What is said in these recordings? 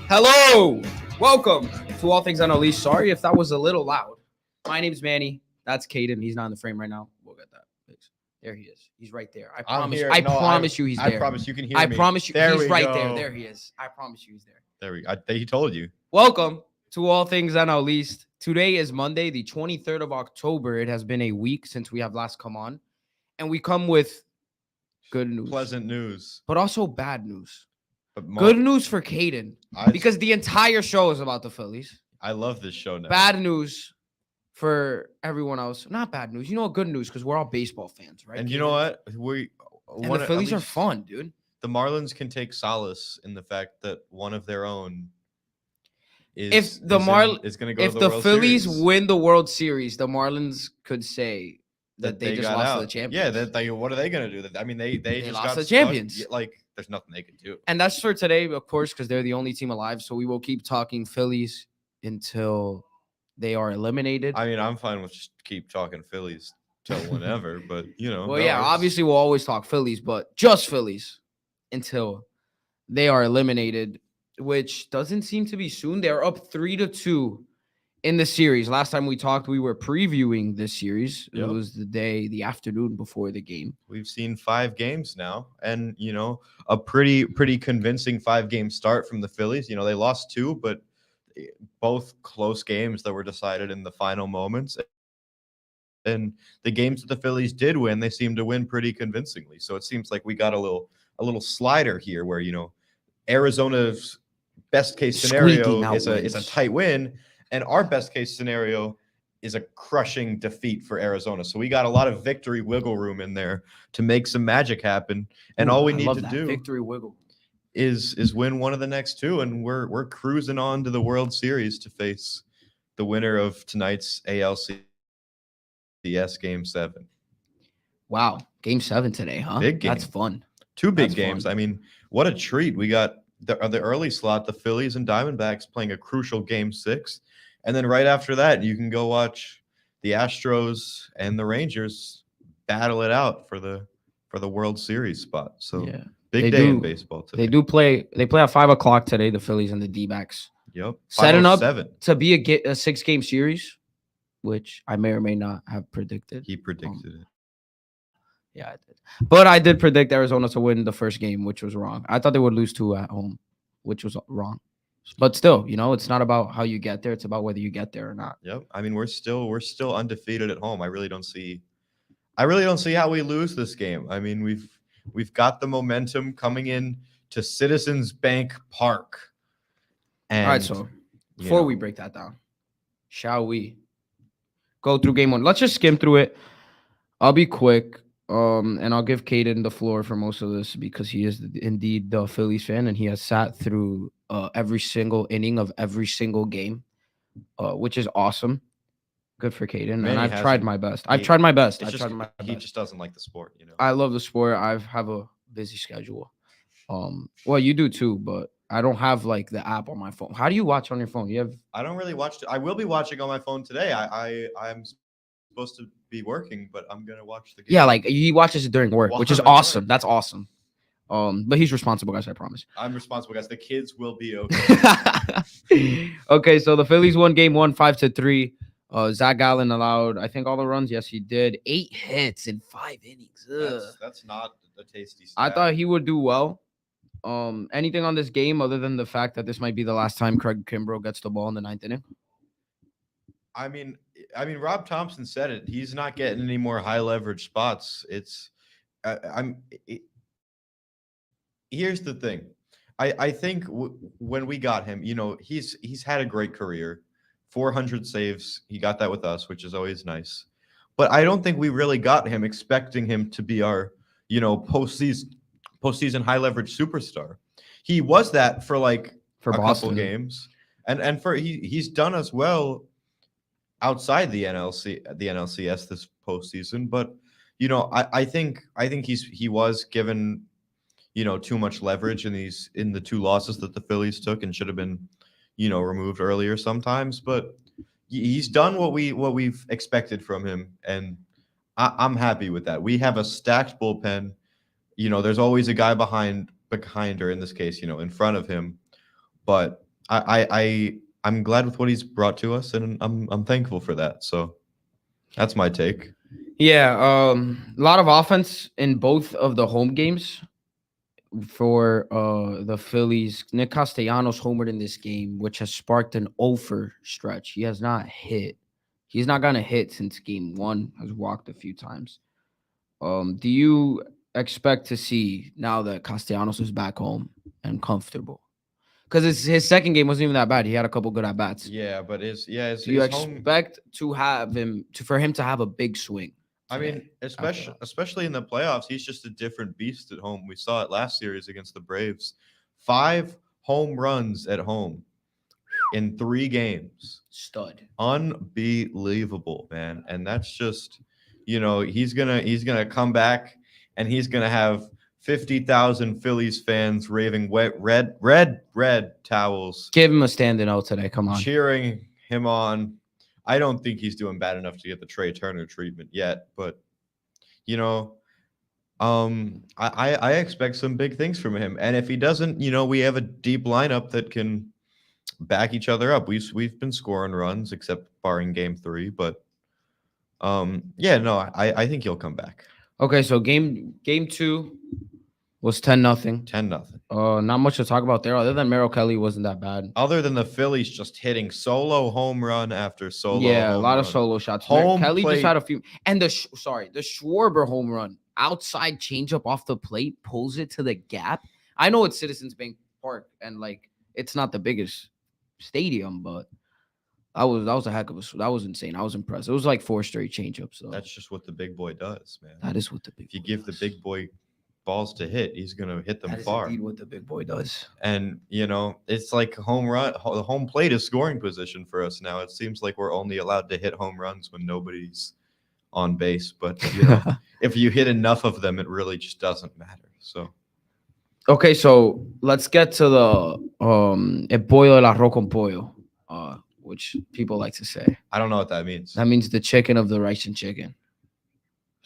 Hello, welcome to All Things Unleashed. Sorry if that was a little loud. My name's Manny. That's Caden. He's not in the frame right now. We'll get that fixed. There he is. He's right there. I I'm promise. here. I No, promise you, he's I there. promise you can hear I me. promise you, There he's we right go. there. There he is. I promise you, he's there. There we go. He told you. Welcome to All Things Unleashed. Today is Monday, the 23rd of October. It has been a week since we have last come on, and we come with good news, Pleasant news. but also bad news. But Good news for Caden I, because the entire show is about the Phillies. I love this show now. Bad news for everyone else. Not bad news. You know, good news because we're all baseball fans, right? And you Caden? know what? And the Phillies are fun, dude. The Marlins can take solace in the fact that one of their own is If the is going to go If to the World Phillies Series. win the World Series, the Marlins could say that they just got lost out. to the champions. Yeah, what are they going to do? I mean, they just lost got to the stuck. champions. Yeah, like, there's nothing they can do. And that's for today, of course, because they're the only team alive. So we will keep talking Phillies until they are eliminated. I mean, I'm fine with just keep talking Phillies till whenever, but Well, yeah, obviously we'll always talk Phillies, but just Phillies until they are eliminated, which doesn't seem to be soon. They're up 3-2 in the series. Last time we talked, we were previewing this series. It Yep. was the afternoon before the game. We've seen 5 games now, and a pretty convincing 5-game start from the Phillies. They lost 2, but both close games that were decided in the final moments. And the games that the Phillies did win, they seemed to win pretty convincingly. So it seems like we got a little slider here, where Arizona's best case scenario is a tight win, and our best case scenario is a crushing defeat for Arizona. So we got a lot of victory wiggle room in there to make some magic happen. And all we need to do victory wiggle is win one of the next 2, and we're cruising on to the World Series to face the winner of tonight's ALCS Game 7. Wow, Game 7 today, huh? Big game. That's fun. 2 big games. Fun. I mean, what a treat. We got the early slot, the Phillies and Diamondbacks playing a crucial Game 6. And then right after that, you can go watch the Astros and the Rangers battle it out for the World Series spot. So yeah, big day in baseball today. They play at 5:00 today, the Phillies and the D-backs. Yep. Setting up to be a 6-game series, which I may or may not have predicted. He predicted it. Yeah, I did. But I did predict Arizona to win the first game, which was wrong. I thought they would lose 2 at home, which was wrong. But still, it's not about how you get there. It's about whether you get there or not. Yep. I mean, we're still undefeated at home. I really don't see how we lose this game. I mean, we've got the momentum coming in to Citizens Bank Park. And, all right, so before we break that down, shall we go through game 1? Let's just skim through it. I'll be quick. And I'll give Caden the floor for most of this because he is indeed the Phillies fan and he has sat through every single inning of every single game, which is awesome. Good for Caden. And I've tried my best. He just doesn't like the sport, I love the sport. I have a busy schedule. Well, you do too, but I don't have like the app on my phone. How do you watch on your phone? I don't really watch. I will be watching on my phone today. I'm supposed to be working, but I'm gonna watch the game. Yeah, like he watches it during work, which is awesome. That's awesome. But he's responsible, guys. I promise. I'm responsible, guys. The kids will be okay. Okay, so the Phillies won game 1, 5-3. Zach Gallen allowed, I think, all the runs. Yes, he did. 8 hits in 5 innings. That's not a tasty stat. I thought he would do well. Anything on this game other than the fact that this might be the last time Craig Kimbrough gets the ball in the 9th inning? I mean, Rob Thompson said it. He's not getting any more high leverage spots. Here's the thing. I think when we got him, he's had a great career, 400 saves. He got that with us, which is always nice. But I don't think we really got him expecting him to be our, postseason high leverage superstar. He was that for a couple games, and he's done us well outside the NLCS this postseason. But I think he was given too much leverage in the 2 losses that the Phillies took and should have been removed earlier sometimes. But he's done what we've expected from him, and I'm happy with that. We have a stacked bullpen. There's always a guy behind or in this case, in front of him. But I'm glad with what he's brought to us, and I'm thankful for that. So that's my take. Yeah, a lot of offense in both of the home games for the Phillies. Nick Castellanos homered in this game, which has sparked an over stretch. He has not hit. He's not gonna hit since game one. Has walked a few times. Do you expect to see now that Castellanos is back home and comfortable? Because his second game wasn't even that bad. He had a couple good at bats. Yeah, but Do you his home. expect to have him for him to have a big swing? I Today, mean, especially in the playoffs, he's just a different beast at home. We saw it last series against the Braves. 5 home runs at home in 3 games. stud. Unbelievable, man. And that's just, he's gonna come back and he's gonna have 50,000 Phillies fans raving wet red towels, Give him a standing out today. Come on. cheering him on. I don't think he's doing bad enough to get the Trey Turner treatment yet, but you know, I expect some big things from him. And if he doesn't, we have a deep lineup that can back each other up. We've been scoring runs, except barring game 3, but yeah, no, I think he'll come back. Okay, so game two was 10-0. 10-0. Not much to talk about there, other than Merrill Kelly wasn't that bad. Other than the Phillies just hitting solo home run after solo. Yeah, a home lot of run. solo shots. Home Kelly plate. just had a few, and the Schwarber home run, outside changeup off the plate, pulls it to the gap. I know it's Citizens Bank Park, and like it's not the biggest stadium, but that was a heck of a. That was insane. I was impressed. It was like 4 straight changeups. So That's just what the big boy does, man. that is what the big. If you boy give does. the big boy balls to hit, he's gonna hit them That is far. indeed what the big boy does. And it's like home run. The home plate is scoring position for us now. It seems like we're only allowed to hit home runs when nobody's on base. But if you hit enough of them, it really just doesn't matter. So Okay, so let's get to the el pollo del arroz con pollo, which people like to say. I don't know what that means. That means the chicken of the rice and chicken.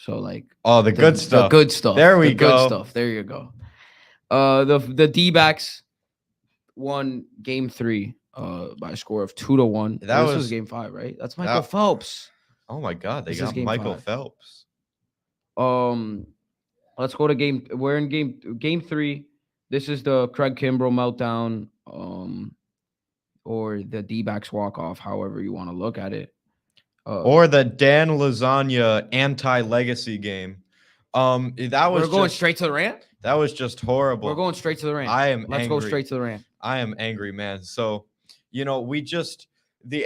So like The good stuff. The good stuff. There we the go. Good stuff. There you go. The D-backs won game 3 by a score of 2-1. That This was was game 5, right? That's Michael Phelps. Oh my God, they This is got game Michael 5. Phelps. Let's go to game. We're in game 3. This is the Craig Kimbrell meltdown, or the D-backs walk off, however you want to look at it. Or the Dan Lasagna anti-legacy game. That was we're going straight to the rant. That was just horrible. We're going straight to the rant. Let's angry. go straight to the rant. I am angry, man. So, the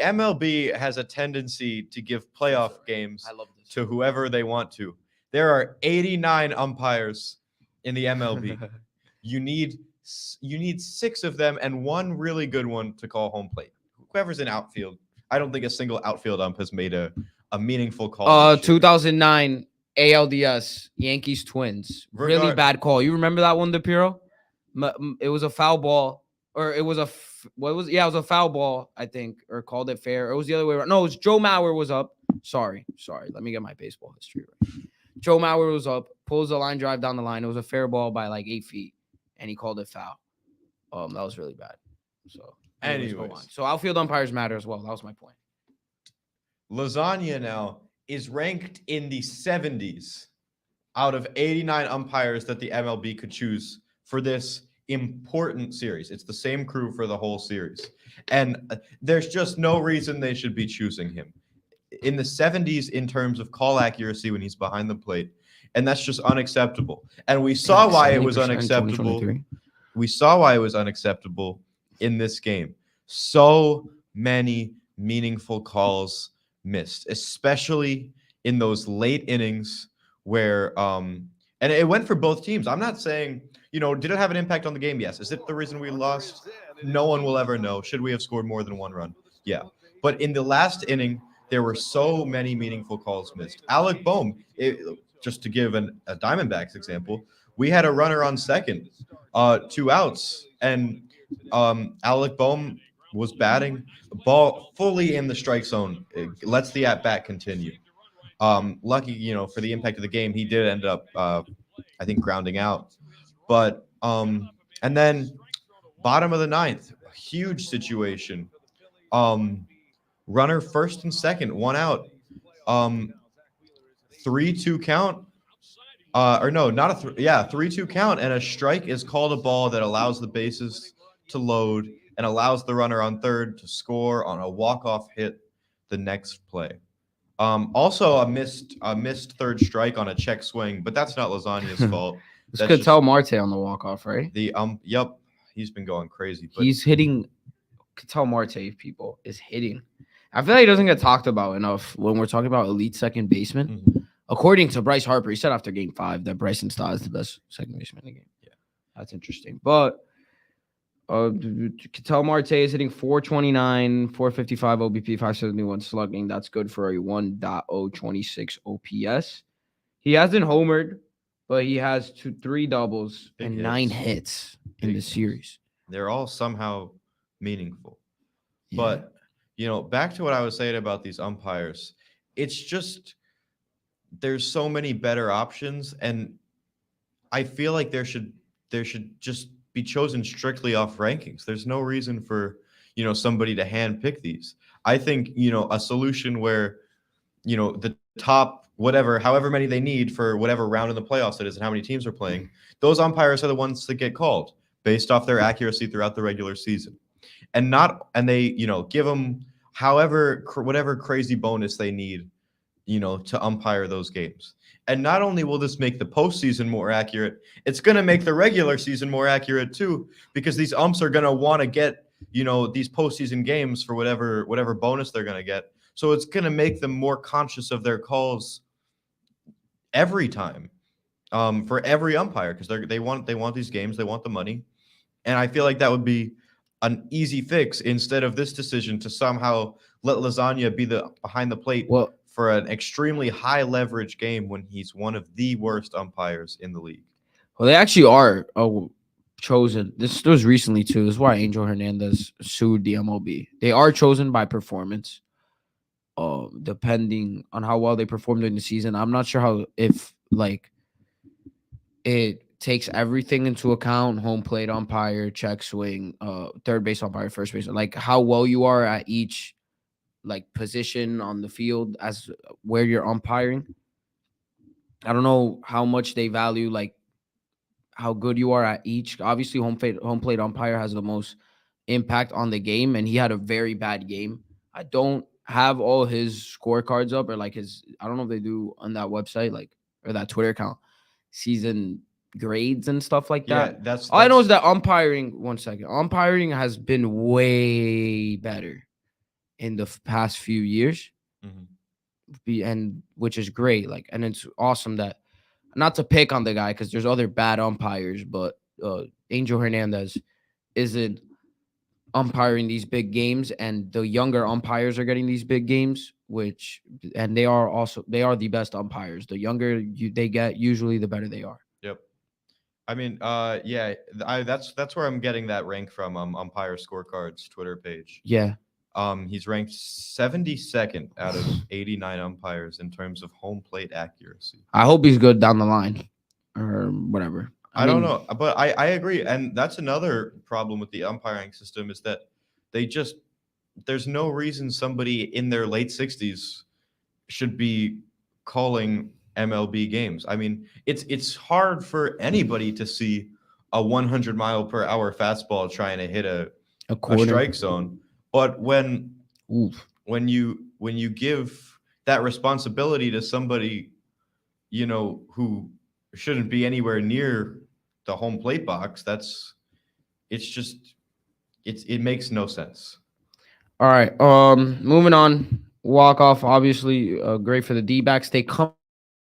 MLB has a tendency to give playoff games I love this. to whoever they want to. There are 89 umpires in the MLB. You need 6 of them and one really good one to call home plate. Whoever's in outfield. I don't think a single outfield ump has made a meaningful call. 2009 ALDS Yankees Twins. Really bad call. You remember that one, DePiro? It was a foul ball, or it was it was a foul ball, I think, or called it fair. It was the other way around. No, it was Joe Mauer was up. Sorry. Let me get my baseball history right. Joe Mauer was up, pulls a line drive down the line. It was a fair ball by like 8 feet, and he called it foul. That was really bad. So. Anyways, go on. So outfield umpires matter as well. That was my point. Lasagna now is ranked in the 70s out of 89 umpires that the MLB could choose for this important series. It's the same crew for the whole series. And there's just no reason they should be choosing him. In the 70s in terms of call accuracy when he's behind the plate. And that's just unacceptable. And we saw why it was unacceptable. We saw why it was unacceptable in this game. So many meaningful calls missed, especially in those late innings where and it went for both teams. I'm not saying, did it have an impact on the game? Yes. Is it the reason we lost? No one will ever know. Should we have scored more than 1 run? Yeah. But in the last inning, there were so many meaningful calls missed. Alec Bohm, just to give a Diamondbacks example, we had a runner on second, 2 outs, and Alec Bohm was batting, ball fully in the strike zone. It lets the at-bat continue. Lucky, for the impact of the game, he did end up, I think, grounding out. But and then bottom of the 9th, huge situation. Runner first and second, one out. Um, 3-2 count. Or no, not a yeah, 3-2 count, and a strike is called a ball that allows the bases to load and allows the runner on third to score on a walk-off hit the next play. Also a missed third strike on a check swing, but that's not Lasagna's fault. This That's could just tell Marte on the walk off, right? yep, he's been going crazy, but He's hitting. Could tell Marte people is hitting. I feel like he doesn't get talked about enough when we're talking about elite second baseman. Mhm. According to Bryce Harper, he said after Game 5 that Bryson Stott is the best second baseman in the game. Yeah. That's interesting. But Ketel Marte is hitting 429, 455 OBP, 571 slugging. That's good for a 1.026 OPS. He hasn't homered, but he has 3 doubles Big and hits. 9 hits in Big the hits. series. They're all somehow meaningful. Yeah. But, back to what I was saying about these umpires, it's just there's so many better options, and I feel like there should just be chosen strictly off rankings. There's no reason for, somebody to hand pick these. I think, a solution where, the top whatever, however many they need for whatever round in the playoffs it is and how many teams are playing, those umpires are the ones that get called based off their accuracy throughout the regular season. And they, give them whatever crazy bonus they need, to umpire those games. And not only will this make the postseason more accurate, it's going to make the regular season more accurate too, because these umps are going to want to get, these postseason games for whatever bonus they're going to get. So it's going to make them more conscious of their calls every time, for every umpire, because they want these games, they want the money, and I feel like that would be an easy fix instead of this decision to somehow let Lasagna be the behind the plate for an extremely high leverage game when he's one of the worst umpires in the league. Well, they actually are chosen. This was recently too. This is why Angel Hernandez sued the MLB. They are chosen by performance, depending on how well they perform during the season. I'm not sure if it takes everything into account: home plate umpire, check swing, third base umpire, first base, like how well you are at each position on the field as where you're umpiring. I don't know how much they value how good you are at each. Obviously, home plate umpire has the most impact on the game, and he had a very bad game. I don't have all his scorecards up, or his. I don't know if they do on that website, or that Twitter account, season grades and stuff like that. Yeah, that's all I know is that umpiring. One second, umpiring has been way better in the past few years, and which is great. And it's awesome that, not to pick on the guy because there's other bad umpires, but Angel Hernandez isn't umpiring these big games, and the younger umpires are getting these big games, and they are the best umpires. The younger they get, usually the better they are. Yep. I mean, yeah, that's where I'm getting that rank from. Umpire Scorecards Twitter page. Yeah. He's ranked 72nd out of 89 umpires in terms of home plate accuracy. I hope he's good down the line, or whatever. I don't know, but I agree, and that's another problem with the umpiring system is that there's no reason somebody in their late 60s should be calling MLB games. I mean, it's hard for anybody to see a 100 mile per hour fastball trying to hit a strike zone. But when you give that responsibility to somebody, who shouldn't be anywhere near the home plate box, it makes no sense. All right. Moving on. Walk off, obviously, great for the D-backs. They come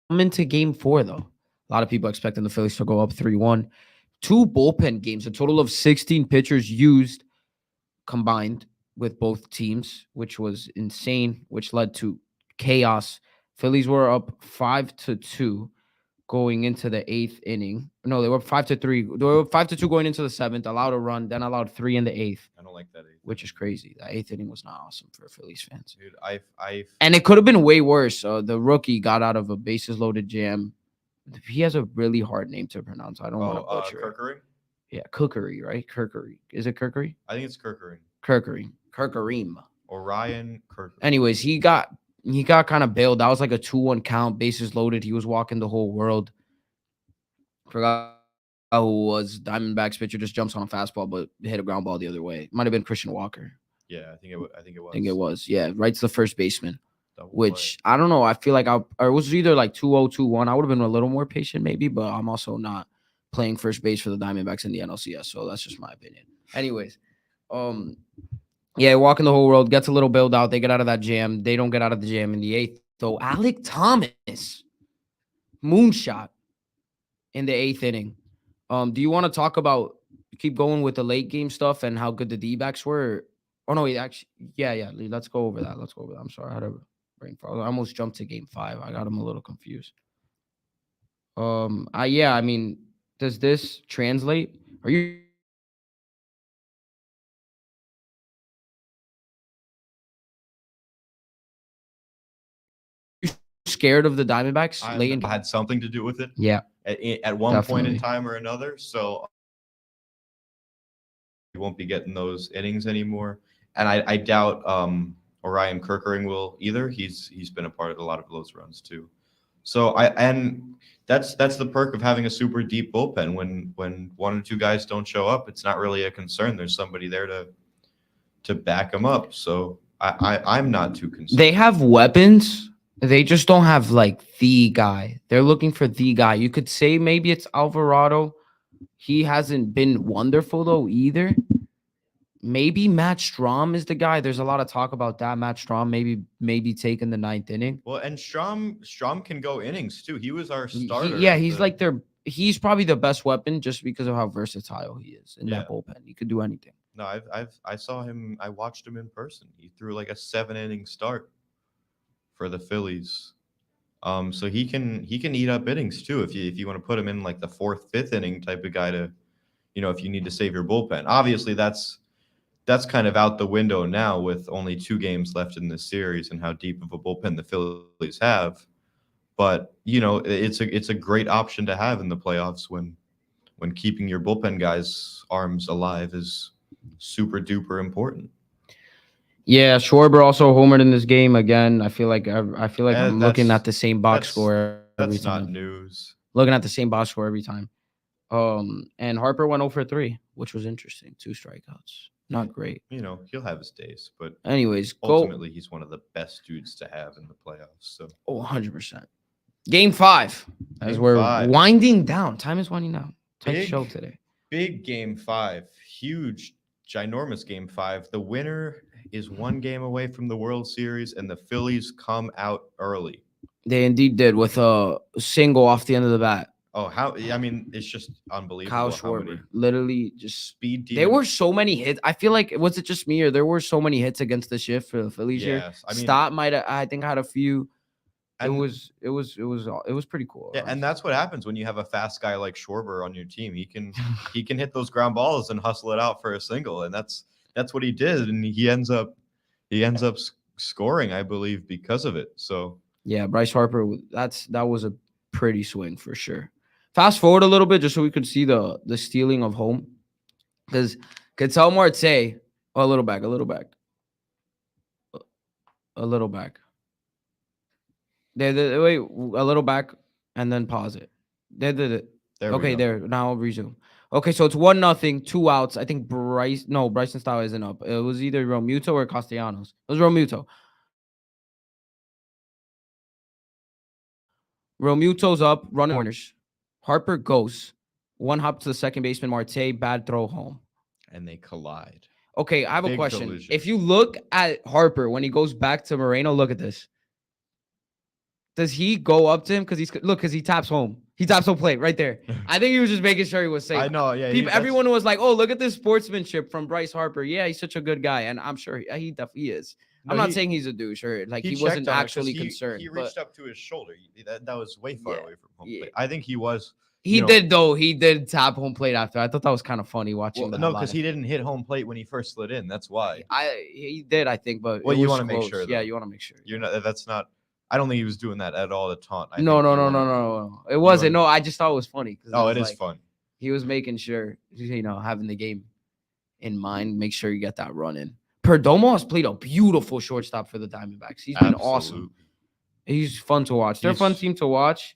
into Game 4 though. A lot of people expecting the Phillies to go up 3-1. 2 bullpen games, a total of 16 pitchers used combined with both teams, which was insane, which led to chaos. Phillies were up 5-2 going into the 8th inning. No, they were 5-3. They were 5-2 going into the 7th, allowed a run, then allowed 3 in the 8th. I don't like that 8th. Which is crazy. That 8th inning was not awesome for Phillies fans. Dude, and it could have been way worse. The rookie got out of a bases loaded jam. He has a really hard name to pronounce. I don't want to butcher Kirkering? Yeah, Cookery, right? Kirkery. Is it Kirkery? I think it's Kirkering. Kirkery. Kirkereem. Orion Kirkering. Anyways, he got kind of bailed. That was like a 2-1 count, bases loaded. He was walking the whole world. Forgot who it was. Diamondbacks pitcher just jumps on a fastball, but hit a ground ball the other way. Might have been Christian Walker. Yeah, I think it was. I think it was. Yeah, right to the first baseman. Double Which play. I don't know. I feel like or it was either like 2-0, 2-1. I would have been a little more patient maybe, but I'm also not playing first base for the Diamondbacks in the NLCS, so that's just my opinion. Anyways, yeah, walking the whole world, gets a little build out. They get out of that jam. They don't get out of the jam in the eighth, though. Alec Thomas, moonshot in the eighth inning. Do you want to talk about keep going with the late game stuff and how good the D-backs were? Oh no, actually, yeah. Let's go over that. I'm sorry, I had a brain fog. I almost jumped to game 5. I got him a little confused. I mean, does this translate? Are you scared of the Diamondbacks late in? Had something to do with it. Yeah, At one point in definitely. time or another. So you won't be getting those innings anymore. And I doubt Orion Kirkering will either. He's been a part of a lot of those runs too. So that's the perk of having a super deep bullpen. When one or two guys don't show up, it's not really a concern. There's somebody there to back them up. So I'm not too concerned. They have weapons. They just don't have like the guy. They're looking for the guy. You could say maybe it's Alvarado. He hasn't been wonderful though either. Maybe Matt Strom is the guy. There's a lot of talk about that. Matt Strom maybe taking the 9th inning. Well, and Strom can go innings too. He was our He- starter. yeah, he's like he's probably the best weapon just because of how versatile he is in that Yeah. bullpen. He could do anything. No, I saw him. I watched him in person. He threw like a 7-inning start for the Phillies. So he can eat up innings too if you want to put him in like the 4th, 5th inning type of guy to, if you need to save your bullpen. Obviously, that's kind of out the window now with only 2 games left in this series and how deep of a bullpen the Phillies have. But it's a great option to have in the playoffs when keeping your bullpen guys' arms alive is super duper important. Yeah, Schwarber also homered in this game again. I feel like I'm looking at the same box score every That's not time. news. Looking at the same box score every time. And Harper went 0 for 3, which was interesting. 2 strikeouts. Not great. He'll have his days, but anyways, ultimately he's one of the best dudes to have in the playoffs. So 100%. Game 5. As Game we're 5. winding down. Time is winding down. Tight Big show today. Big Game 5. Huge, ginormous Game 5. The winner is 1 game away from the World Series, and the Phillies come out early. They indeed did with a single off the end of the bat. Oh, it's just unbelievable. Kyle Schwarber, literally just speed. There were so many hits. I feel like, was it just me or there were so many hits against the shift for the Phillies here? Stott might have, I think, had a few. It was pretty cool. Yeah, and that's what happens when you have a fast guy like Schwarber on your team. He can hit those ground balls and hustle it out for a single, and that's what he did, and he ends up scoring, I believe, because of it. So yeah, Bryce Harper, that was a pretty swing for sure. Fast forward a little bit just so we could see the stealing of home, because Ketel Marte, a little back. Wait, a little back and then pause it. There okay, there. Now I'll resume. Okay, so it's 1-0, 2 outs. I think Bryson Stott isn't up. It was either Romuto or Castellanos. It was Romuto. Romuto's up, running corners. Harper goes. 1 hop to the second baseman, Marte, bad throw home. And they collide. Okay, I have a question. Collision. If you look at Harper when he goes back to Moreno, look at this. Does he go up to him? Because he taps home. He taps home plate right there. I think he was just making sure he was safe. I know, yeah. Everyone was like, oh, look at this sportsmanship from Bryce Harper. Yeah, he's such a good guy. And I'm sure he definitely is. I'm not saying he's a douche or like he wasn't actually concerned. He reached up to his shoulder. That was way far away from home plate. I think he was. He did tap home plate after. I thought that was kind of funny watching that. No, because he didn't hit home plate when he first slid in. That's why. He did, I think, but you want to make sure. Yeah, you want to make sure. That's not. I don't think he was doing that at all to taunt. No. It wasn't. No, I just thought it was funny. Oh, it is fun. He was making sure, having the game in mind, make sure you get that run in. Perdomo has played a beautiful shortstop for the Diamondbacks. He's been awesome. He's fun to watch. They're a fun team to watch.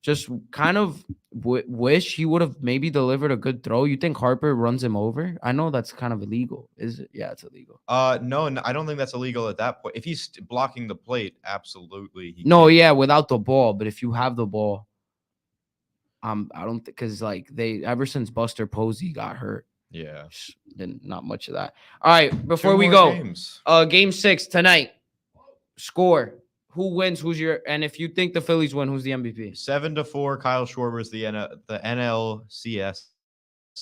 Just kind of wish he would have maybe delivered a good throw. You think Harper runs him over? I know that's kind of illegal. Is it? Yeah, it's illegal. No, I don't think that's illegal at that point. If he's blocking the plate, absolutely. Yeah, without the ball. But if you have the ball, I don't think because ever since Buster Posey got hurt, then not much of that. All right, before we go, game 6 tonight. Score. Who wins? And if you think the Phillies win, who's the MVP? 7-4. Kyle Schwarber's the NLCS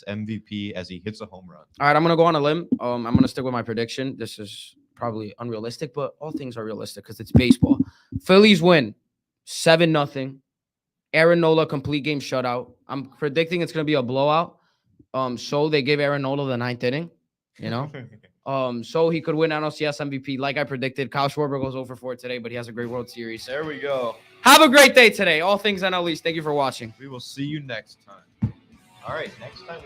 MVP as he hits a home run. All right, I'm gonna go on a limb. I'm gonna stick with my prediction. This is probably unrealistic, but all things are realistic because it's baseball. Phillies win 7-0. Aaron Nola complete game shutout. I'm predicting it's gonna be a blowout. So they gave Aaron Nola the 9th inning. So he could win NLCS MVP like I predicted. Kyle Schwarber goes over 4 today, but he has a great World Series. There we go. Have a great day today. All things NL East. Thank you for watching. We will see you next time. All right, next time.